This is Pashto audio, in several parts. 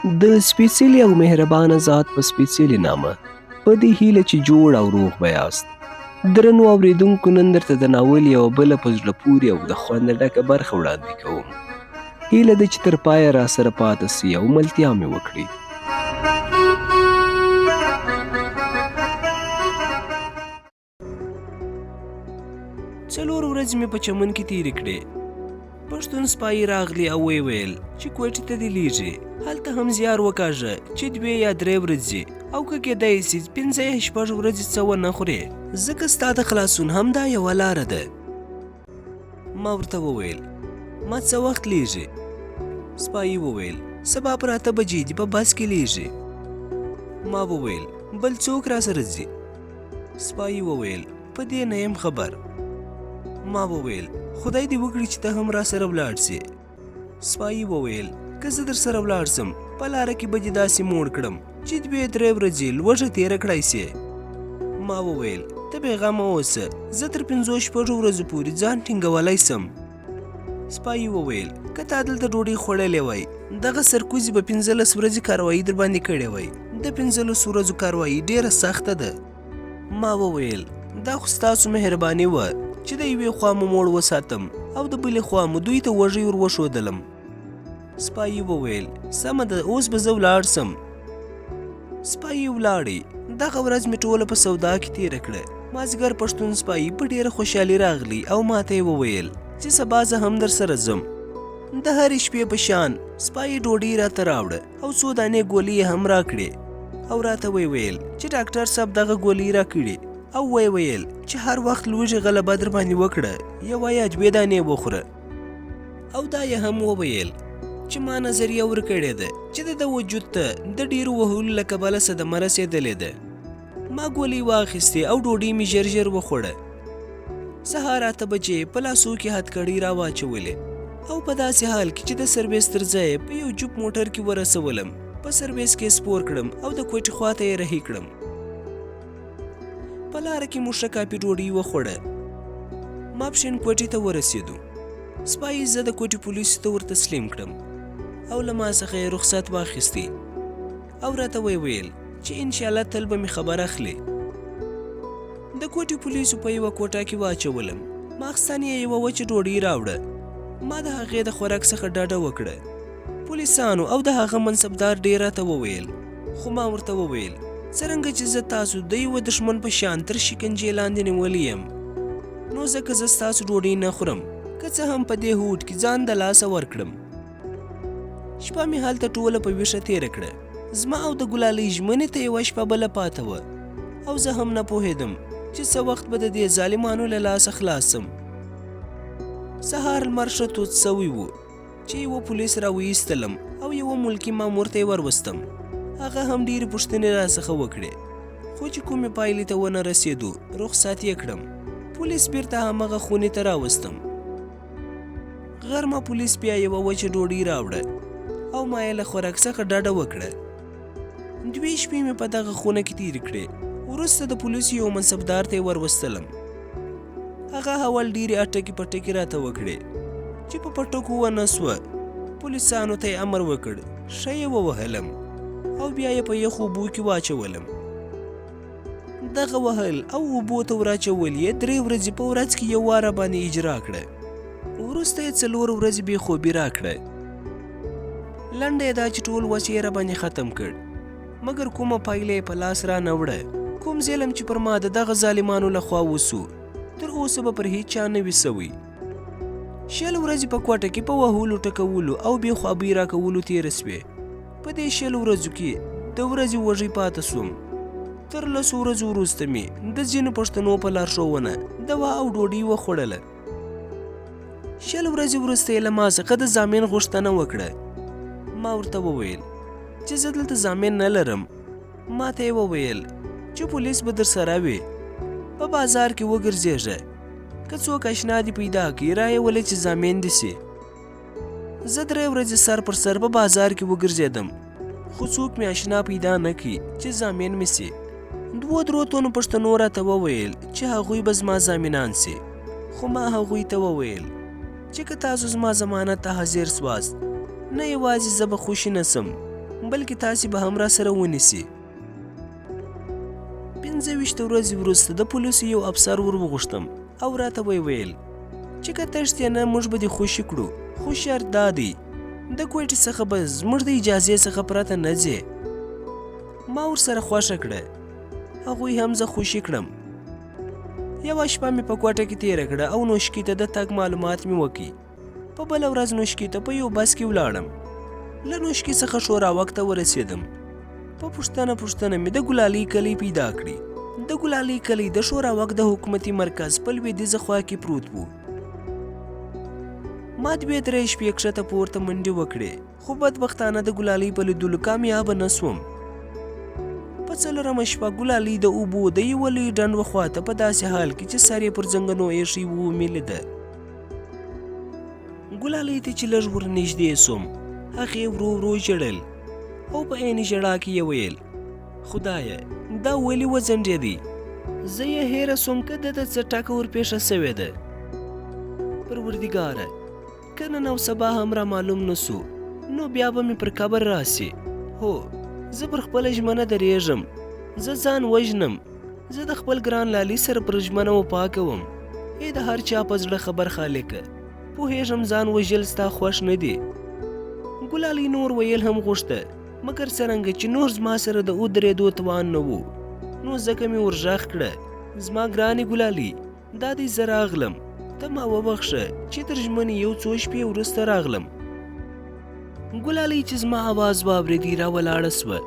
د سپېڅلي او مهربانه ذات په سپېڅلي نامه په دې هیله چې جوړ او روغ به یاست. درنو اورېدونکو، نن درته د ناول یوه بله په زړه پورې او د خونده ډکه برخه وړاندې کوم. هیله ده چې تر پایه راسره پاتې سئ او ملتیا مې وکړي. څلور ورځې مې په چمن کې تېرې کړې. پښتون سپایي راغلی او ویې ویل چې کوټې ته دې لیږي. هلته هم زیار وکاږه چې 2 یا 3 ورځې او که کېدای سي 5 یا 6 ورځې څه ونه خورې، ځکه ستا د خلاصون همدا یوه لاره ده. ما ورته وویل ما څه وخت لیږي؟ سپایي وویل سبا پر 8 بجې دي په بس کې لیږي. ما وویل بل څوک راسره ځي؟ سپایي وویل په دې نه یم خبر. ما وویل خدای دې وکړي چې ته هم را سره ولاړ سې. سپایي وویل که زه در سره ولاړ سم په لاره کې به دې داسې موړ کړم چې 2-3 ورځې لوږه تېره کړی سې. ما وویل ته بېغمه اوسه، زه تر 5-6 ورځو پورې ځان ټینګولی سم. سپایي وویل که تا دلته ډوډۍ خوړلې وای دغه سرکوزي به 15 ورځې کاروایي در باندې کړې وای. د 15 ورځو کاروایي ډېره سخته ده. ما وویل دا خو ستاسو مهرباني وه چې د یوې خوا مو موړ وساتم او د بلې خوا مو دوی ته وږی ور وښودلم. سپایي وویل سمه ده، اوس به زه ولاړ سم. سپایي ولاړې. دغه ورځ مې ټوله په سودا کې تېره کړه. مازدیګر پښتون سپایي په ډېره خوشحالي راغلی او ماته یې وویل چې سبا زه هم در سره ځم. د هرې شپې په شان سپایي ډوډۍ راته راوړه او 2 دانې ګولۍ یې هم راکړې او راته ویې ویل چې ډاکټر صاحب دغه ګولۍ راکړي او ویې ویل چې هر وخت لوږې غلبه در باندې وکړه، 1 یا 2 دانې وخوره. او دا یې هم وویل چې ما نظریه ورکړې ده چې د وجود ته د ډېرو وهلو له کبله صدمه رسېدلې ده. ما ګولۍ واخیستې او ډوډۍ مې ژر ژر وخوړه. سهار 8 بجې په لاسو کې هتکړۍ را واچولې او په داسې حال کې چې د سرویس تر ځای په یو جوپ موټر کې ورسولم. په سرویس کې سپور کړم او د کوټې خواته یې رهي کړم. په لاره کې مو ښه کاپي ډوډۍ وخوړه. ماپښین کوټې ته ورسېدو. سپایي زه د کوټې پولیسو ته ور تسلیم کړم او له ما څخه یې رخصت واخیستې او راته ویې ویل چې انشاءالله تل به مې خبر اخلې. د کوټې پولیسو په یوه کوټه کې واچولم. ماخستن یې یوه وچه ډوډۍ راوړه. ما د هغې د خوراک څخه ډډه وکړه. پولیسانو او د هغه منصبدار ډېر راته وویل، خو ما ورته وویل څرنګه چې زه تاسو د یوه دښمن په شان تر شکنجې لاندې نیولی یم، نو ځکه زه ستاسو ډوډۍ نه خورم، که څه هم په دې هوټ کې ځان د لاسه ورکړم. شپه مې هلته ټوله په ویښه تېره کړه. زما او د ګلالۍ ژمنې ته یوه شپه بله پاته وه او زه هم نه پوهېدم چې څه وخت به د دې ظالمانو له لاسه خلاص سم. سهار لمر ښه تود سوی و چې یوه پولیس را وایستلم او یوه ملکي مامور ته یې وروستم. هغه هم ډېرې پوښتنې راڅخه وکړې، خو چې کومې پایلې ته ونه رسېدو رخصت یې کړم. پولیس بیرته همغه خونې ته راوستم. غرمه پولیس بیا یوه وچه ډوډۍ راوړه او ما یې له خوراک څخه ډډه وکړه. 2 شپې مې په دغه خونه کې تېرې کړې. وروسته د پولیسو یو منصبدار ته یې وروستلم. هغه اول ډېرې اټکې پټکې راته وکړې چې په پټکو ونه سوه. پولیسانو ته یې امر وکړ ښه یې ووهلم او بیا یې په یخو اوبو کې واچولم. دغه وهل او اوبو ته وراچول یې 3 ورځې په ورځ کې یو واره باندې اجرا کړه. وروسته یې 4 ورځې بې خوبي راکړه. لنډه یې دا چې ټول وس یې راباندې ختم کړ، مګر کومه پایله یې په لاس را نه وړه. کوم ظلم چې پر ما د دغه ظالمانو لخوا وسو تر اوسه به پر هیچ چا نه وي سوی. 6 ورځې په کوټه کې په وهلو ټکولو او بې خوابۍ راکولو تېره سوې. په دې 6 ورځو کې د ورځې وږی پاته سوم. تر 10 ورځو وروسته مې د ځینو پښتنو په لارښوونه دوا او ډوډۍ وخوړله. 6 ورځې وروسته یې له ما څخه د ضامن غوښتنه وکړه. ما ورته وویل چې زه دلته ضامن نه لرم. ما ته یې وویل چې پولیس به در سره وي. په بازار کې وګرځېږه، که څوک اشنا دې پیدا کړي رایې ولې چې ضامن دې سي. زه 3 ورځې سر پر سر په بازار کې وګرځېدم، خو څوک مې اشنا پیدا نه کړي چې ضامن مې سي. 2 تنو پښتنو راته وویل چې هغوی به زما ضامنان سي، خو ما هغوی ته وویل چې که تاسو زما ضمانت ته حاضر سواست، نه یوازې زه به خوشي نه سم بلکې تاسې به هم راسره ونیسي. 25 ورځې وروسته د پولیسو یو افسر ور وغوښتم او راته ویل چې که تښتې نه موږ به دې خوشي کړو، خو شرط دا دی د کوټې څخه به زموږ د اجازې څخه پرته نه ځې. ما ورسره خوښه کړه، هغوی هم زه خوشي کړم. یوه شپه مې په کوټه کې تېره کړه او نوشکي ته د تګ معلومات مې وکړي. په بله ورځ نوشکي ته په یو بس کې ولاړم. له نوشکي څخه شورا وخت ته ورسېدم. په پوښتنه مې د ګلالي کلی پیدا کړي. د ګلالي کلی د شورا وخت د حکومتي مرکز په لویدیځه خوا کې پروت و. ما 2-3 شپې کښته پورته منډې وکړې، خو بدبختانه د ګلالي په لیدلو کامیابه نه سوم. په 4مه شپه ګلالي د اوبو د یوه لوی ډنډ وخواته په داسې حال کې چې سر یې پر زنګنو ایښی و مې لیده. ګلالي ته چې لږ ور نږدې سوم، هغې ورو ورو ژړل او په عین ژړا کې یې ویل خدایه دا ولې وځنډېدی؟ زه یې هیره سوم که ده ته څه ټکه ورپېښه سوې ده. پروردګاره که نن او سبا هم را معلوم نه سو نو بیا به مې پر قبر راسي. هو زه پر خپله ژمنه درېږم، زه ځان وژنم، زه د خپل ګران لالي سره پر ژمنه وفا کوم. ای د هر چا په زړه خبر خالقه، پوهېږم ځان وژل ستا خوښ نه دی. ګلالي نور ویل هم غوښته، مګر څرنګه چې نور زما سره د ودرېدو توان نه و، نو ځکه مې ور غږ کړه زما ګرانې ګلالي دا دی زه راغلم، ته ما وبخښه چې تر ژمنې یو څو شپې وروسته راغلم. ګلالي چې زما اواز واورېدی را ولاړه سوه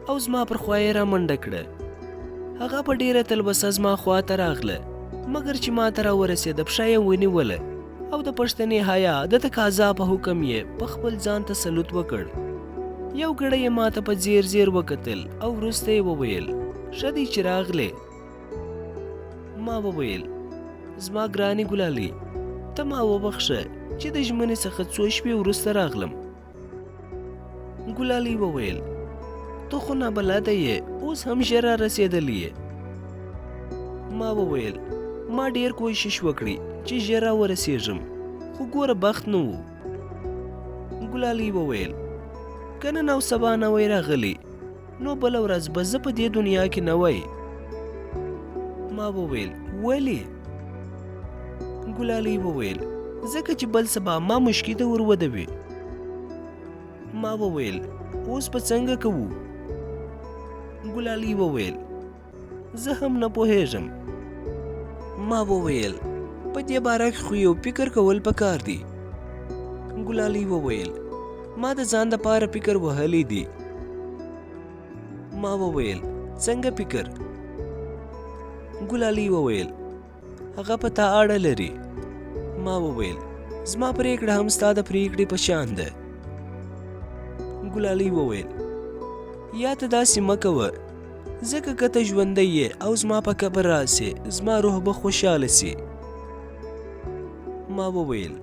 او زما پر خوا یې را منډه کړه. هغه په ډېره تلبسه زما خوا ته راغله، مګر چې ما ته را ورسېده پښه یې ونیوله او د پښتنې حیا د تقاضا په حکم یې په خپل ځان تسلط وکړ. یو ګړی یې ما ته په ځیر ځیر وکتل او وروسته یې وویل ښه دی چې راغلې. ما وویل زما ګرانې ګلالي ته ما وبخښه چې د ژمنې څخه څو شپې وروسته راغلم. ګلالي وویل ته خو نابلده یې، اوس هم ژر را رسېدلی یې. ما وویل ما ډېر کوشش وکړی چې ژر را ورسېږم، خو ګوره بخت نه و. ګلالي وویل که نن او سبا نه وی راغلی نو بله ورځ به زه په دې دنیا کې نه وی. ما وویل ولې؟ ګلالي وویل ځکه چې بل سبا ما مشکي ته ور ودوي. ما وویل اوس به څنګه کوو؟ ګلالي وویل زه هم نه پوهېږم. ما وویل په دې باره کې خو یو فکر کول پکار دی. ګلالي وویل ما د ځان دپاره فکر وهلی دی. ما وویل څنګه فکر؟ ګلالي وویل هغه په تا اړه لري. ما وویل زما پرېکړه هم ستا د پرېکړې په شان ده. ګلالي وویل یا ته داسې مه کوه، ځکه که ته ژوندی یې او زما په قبر راسې زما روح به خوشحاله سي. ما وویل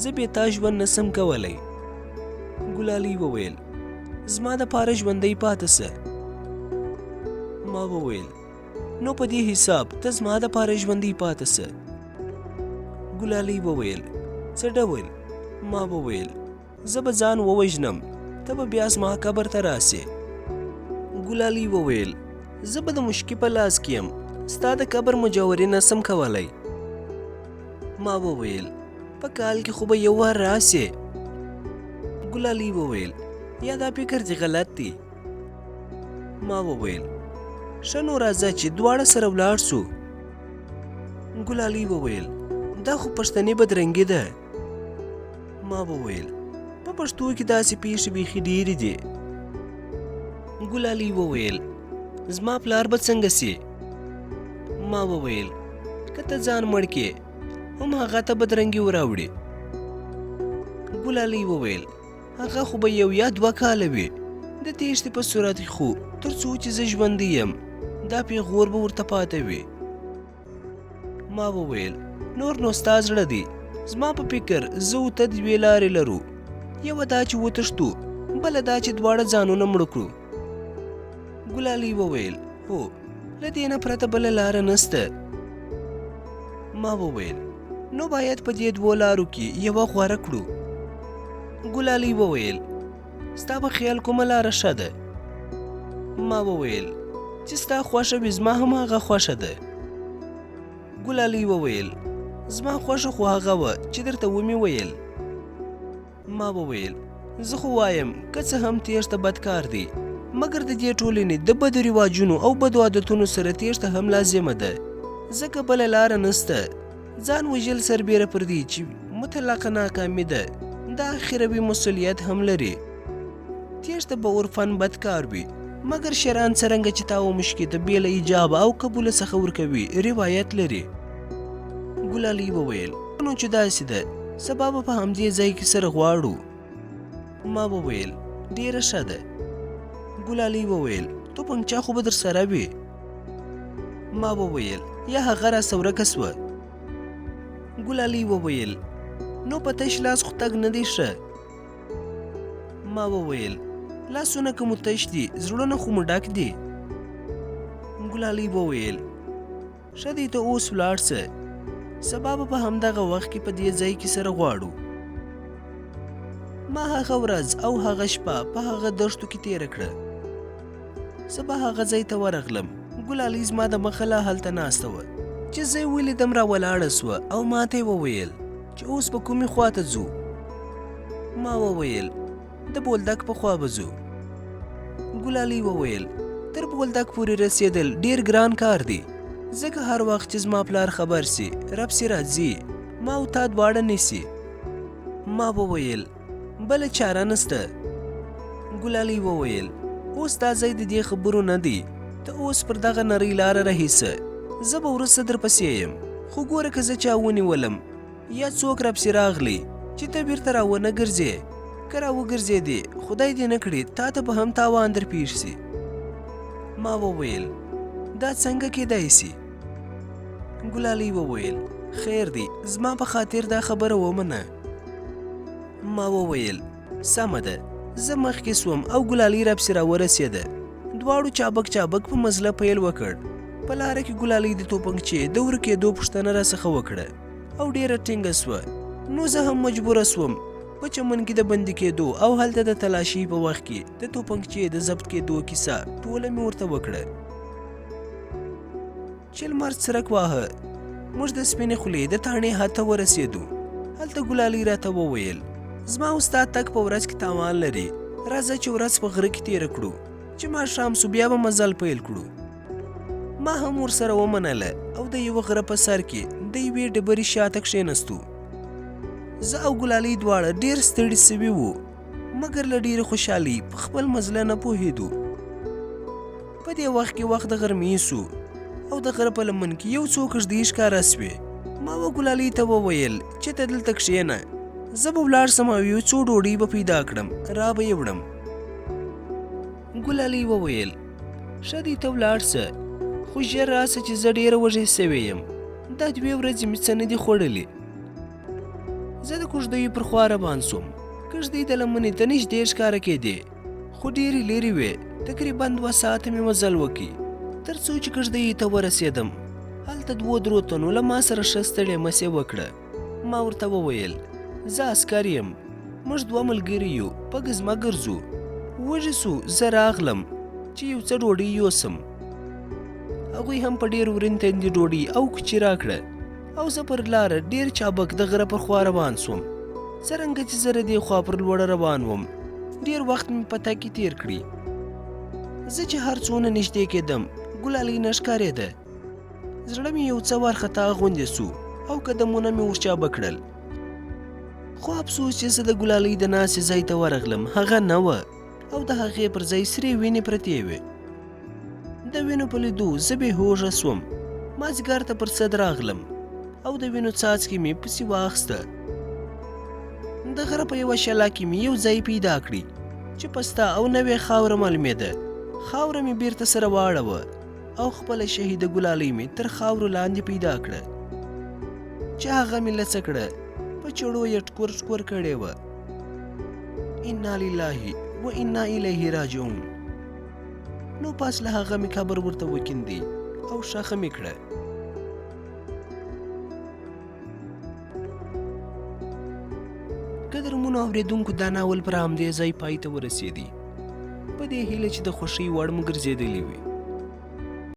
زه بې تا ژوند نسم کولی. ګلالي وویل زما دپاره ژوندی پاته سه. ما وویل نو په دې حساب ته زما دپاره ژوندی پاته سه. ګلالي وویل څه ډول؟ ما وویل زه به ځان ووژنم، ته به بیا زما قبر ته راسې. ګلالي وویل زه به د مشکي په لاس کې یم، ستا د قبر مجاوري نسم کولی. ما وویل په کال کې خو به یو وار راسې. ګلالي وویل یا دا فکر دې غلط دی. ما وویل ښه نو راځه چې دواړه سره ولاړ سو. ګلالي وویل دا خو پښتني بدرنګي ده. ما وویل په پښتو کې داسې پیښې بیخي ډېرې دي. ګلالي وویل زما پلار به څنګه سي؟ ما وویل که ته ځان مړ کې هم هغه ته بدرنګي وراوړي. ګلالي وویل هغه خو به یو یا 2 کاله وي، د تېښتې په صورت خو تر څو چې زه ژوندی یم دا پیغور به ورته پاته وي. ما وویل نور نو ستا زړه دی، زما په فکر زه او ته 2 لارې لرو، یوه دا چې وتښتو، بله دا چې دواړه ځانونه مړه کړو. ګلالي وویل هو له دې نه پرته بله لاره نسته. ما وویل نو باید په دې 2 لارو کې یوه غوره کړو. ګلالي وویل ستا به خیال کومه لاره ښه ده؟ ما وویل چې ستا خوښه وي زما هم هغه خوښه ده. ګلالۍ وویل زما خوښه خو هغه وه چې درته ومې ویل. ما وویل زه خو وایم که څه هم تېښته بد کار دی، مګر د دې ټولنې د بدو رواجونو او بدو عادتونو سره تېښته هم لازمه ده، ځکه بله لاره نسته. ځان وژل سربیره پر دې چې مطلقه ناکامي ده، دا اخروي مسؤلیت هم لري. تېښته به عرفاً بد کار وي، مګر شرعاً څرنګه چې تا ومشکې د بې له ایجاب او قبوله څخه ورکوي روایت لري. ګلالۍ وویل نو چې داسې ده سبا به په همدې ځای کې سره غواړو. ما وویل ډېره ښه ده. ګلالۍ وویل توپنچه خو به در سره وي. ما وویل یا هغه راسه ورکه سوه. ګلالۍ وویل نو په تش لاس خو تګ نه دی ښه. ما وویل لاسونه که مو تش دي زړونه خو مو ډک دي. ګلالۍ وویل ښه دی ته اوس ولاړ شه، سبا به په همدغه وخت کې په دې ځای کې سره غواړو. ما هغه ورځ او هغه شپه په هغه دښتو کې تېره کړه. سبا هغه ځای ته ورغلم. ګلالۍ زما د مخه لا هلته ناسته وه چې زه یې ولیدم را ولاړه سوه او ما ته یې وویل چې اوس به کومې خواته ځو. ما وویل د بولدک په خوا به ځو. ګلالۍ وویل تر بولدک پورې رسېدل ډېر ګران کار دی، ځکه هر وخت چې زما پلار خبر سي رپسې راځي ما او تا دواړه نیسي. ما وویل بله چاره نسته. ګلالۍ وویل اوس دا ځای د دې خبرو نه دی، ته اوس پر دغه نرۍ لاره رهي شه، زه به وروسته درپسې یم، خو ګوره که زه چا ونیولم یا څوک راپسې راغلی چې ته بیرته راونه ګرځې، که راوګرځېدې خدای دې نه کړي تا ته به هم تاوان در پیښ سي. ما وویل دا څنګه کېدای سي؟ ګلالۍ وویل خیر دی زما په خاطر دا خبره ومنه. ما وویل سمه ده. زه مخکې سوم او ګلالۍ راپسې راورسېده. دواړو چابک چابک په مزله پیل وکړ. په لاره کې ګلالۍ د توپنچې د ورکېدو پوښتنه راڅخه وکړه او ډېره ټینګه سوه. نو زه هم مجبوره سوم په چمن کې د بندي کېدو او هلته د تلاشۍ په وخت کې د توپنچې د ضبط کېدو کیسه ټوله مې ورته وکړه. چې لمر څرک واهه موږ د سپینې خولې د تاڼې حد ته ورسېدو. هلته ګلالۍ راته وویل زما او ستا تګ په ورځ کې تاوان لري، راځه چې ورځ په غره کې تېره کړو، چې ماښام سو بیا به مزل پیل کړو. ما هم ورسره ومنله او د یوه غره په سر کې د یوې ډبرې شاته کښېنستو. زه او ګلالۍ دواړه ډېر ستړي سوي وو، مګر له ډېرې خوشحالۍ په خپل مزله نه پوهېدو. په دې وخت کې وخت د غرمې سو او د غره په لمن کې یو څو کږدۍ ښکاره سوې. ما و ګلالۍ ته وویل چې ته دلته کښېنه، زه به ولاړ سم او یو څو ډوډۍ به پیدا کړم، را به یې وړم. ګلالۍ وویل ښه دی ته ولاړ شه، خو ژر راشه چې زه ډېره وږې سوې یم، دا 2 ورځې مې څه نه دي خوړلي. زه د کږدیو پر خوا روان سوم. کږدۍ د لمنې ته نږدې ښکاره کېدې، خو ډېرې لرې وې. تقریبا 2 ساعته مې مزل وکړي تر څو چې کږدۍ ته ورسېدم. هلته 2-3 تنو له ما سره ښه ستړې مسې وکړه. ما ورته وویل زه عسکر یم، موږ 2 ملګري یو، په ګزمه ګرځو، وږي سو، زه راغلم چې یو څه ډوډۍ یوسم. هغوی هم په ډېر ورین تندي ډوډۍ او کوچي راکړه او زه پر لاره ډېر چابک د غره پر خوا روان سوم. څرنګه چې زه د دې خوا پر لوړه روان وم، ډېر وخت مې په تګ کې تېر کړي. زه چې هر څونه نږدې کېدم ګلالۍ نه ښکارېده. زړه مې یو څه وارخطا غوندې سو او قدمونه مې ورچابه کړل. خو افسوس چې زه د ګلالۍ د ناستې ځای ته ورغلم هغه نه وه او د هغې پر ځای سرې وینې پرتې وې. د وینو په لیدو زه بې هوښه سوم. مازدیګر ته پر سد راغلم او د وینو څاڅکي مې پسې واخیسته. د غره په یوه شلا کې مې یو ځای پیدا کړي چې پسته او نوې خاوره معلومېده. خاوره مې بیرته سره واړوه او خپله شهیده ګلالۍ مې تر خاورو لاندې پیدا کړه چې هغه مې لڅه کړه، په چړو یې ټکور ټکور کړې وه. انا لله و انا الیه راجعون. نو پاس له هغه مې قبر ورته وکیندی او ښخه مې کړه. محترمونو اورېدونکو دا ناول پر همدې ځای پای ته ورسېدی په دې هیله چې د خوښۍ وړ مو ګرځېدلی وي